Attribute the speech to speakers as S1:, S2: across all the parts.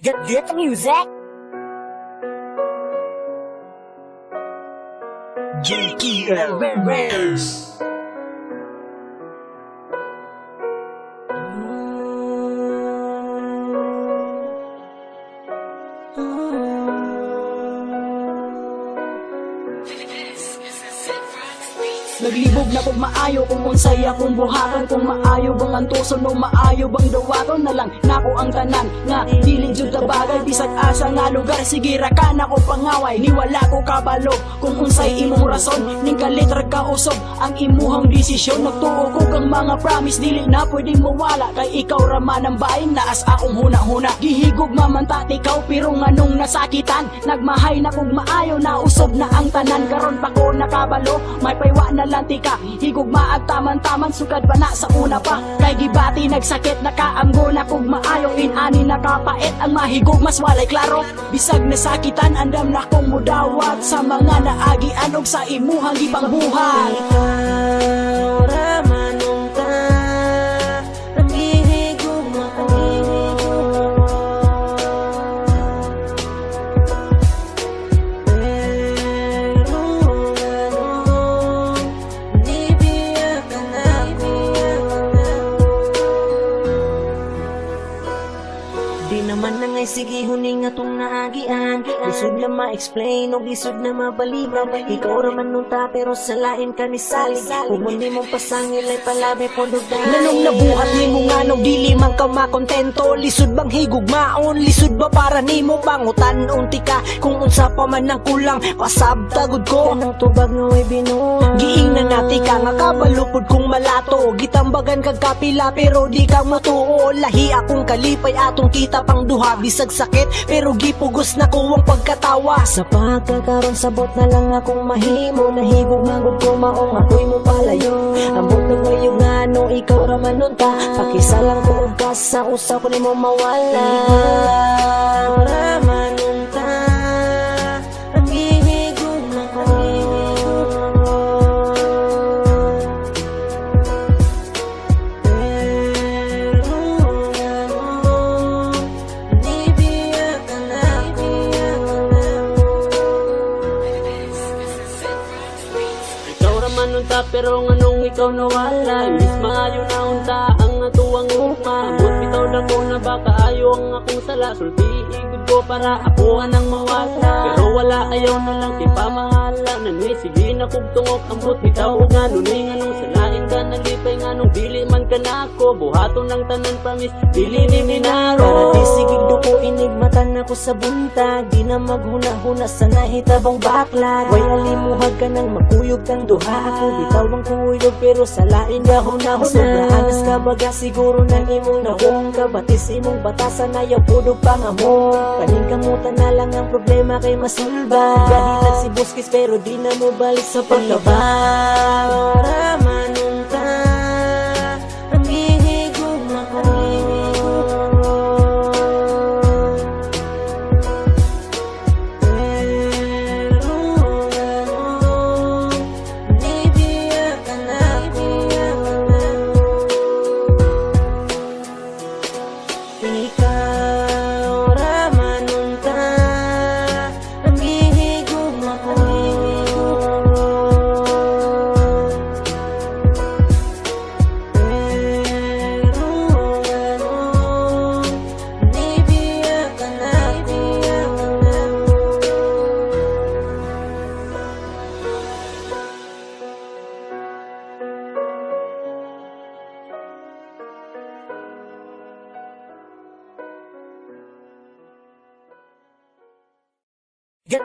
S1: Get music. JTL Members.
S2: Naglibog na kung maayo kung unsay akong buhaton, kung maayo bang antuson o maayo bang dawaton na lang nako ang tanan nga dili jud ta bagay bisag asa nga lugar. Sige ra ka nako pangaway ni wala ko kabalo kung unsay imong rason ning kalitra ka usog ang imuhang desisyon. Nagtuo ko kang mga promise dili na pwedeng mawala kay ikaw ra man ang bahin naas akong huna-huna. Gihigog mamanta ikaw pero nganong nasakitan nagmahay na kog maayo na usog na ang tanan karon pa ko nakabalo may paywa na lantika higugma at taman-taman sukad pa na sa una pa kay gibati nagsakit nakaamgo na kog maayo inani nakapait ang mahigog mas walay klaro bisag nasakitan andam na kong mudawat sa mga naagian og sa imuhang ibang buhay.
S3: Di naman na ngay sige huning atong naagian. Lisod na ma-explain o lisod na mabaliban. Ikaw raman nung ta pero sa lain ka ni Sally. Kung hindi mong pasangil ay palabi po dugay.
S2: Nanong nabuhat ni mo nga nung dili man ka makontento. Lisod bang higugmaon, lisod ba para nimo bangutan unti ka. Kung unsa pa man ang kulang, pasabtagod ko.
S3: Kanang tubag nga way binuang.
S2: Giing na nati ka nga kabalupod kung malato. Gitambagan kag kapila pero di ka matuo. Lahi akong kalipay atong kita pang duha bisag sakit pero gipugos na ko ang pagkatawa.
S3: Sa pagkakaroon sabot na lang akong mahimo. Nahigog nga gud ko maong ako'y mo palayo. Ambot ng ngayong ano ikaw raman nun ta. Pakisalang ko og sa usaw ko nimo mawala. Raman nun ta. Ang gihigog na ko. Unta pero nganong ikaw nawala imbis maayo na unta ang atuang uma ambot bitaw na ko na baka ayo ang akong sala sulti igod ko para ako anang mawala pero wala ayaw na lang kay pamahala nanay sige na kog tungok ambot bitaw og ngano ni nganong salain ka nalipay nganong dili man ka nako buhaton ng tanan promise dili ni minaro para di sige ko inigmatan ako sa buntag di na maghuna-huna sa nahitabang baklag way alimuhag ka nang magkuyog kang duha ako bitaw ang kuyog pero sa lain gahuna-huna sobrahanas ka baga siguro nang imong nahong kabatis imong batasan na yaw pudog pangamo paningkamutan na lang ang problema kay masulba gahilag si buskis pero di na mo balik sa paglabaw raman unta ang gihigog na ko.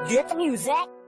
S1: Get music.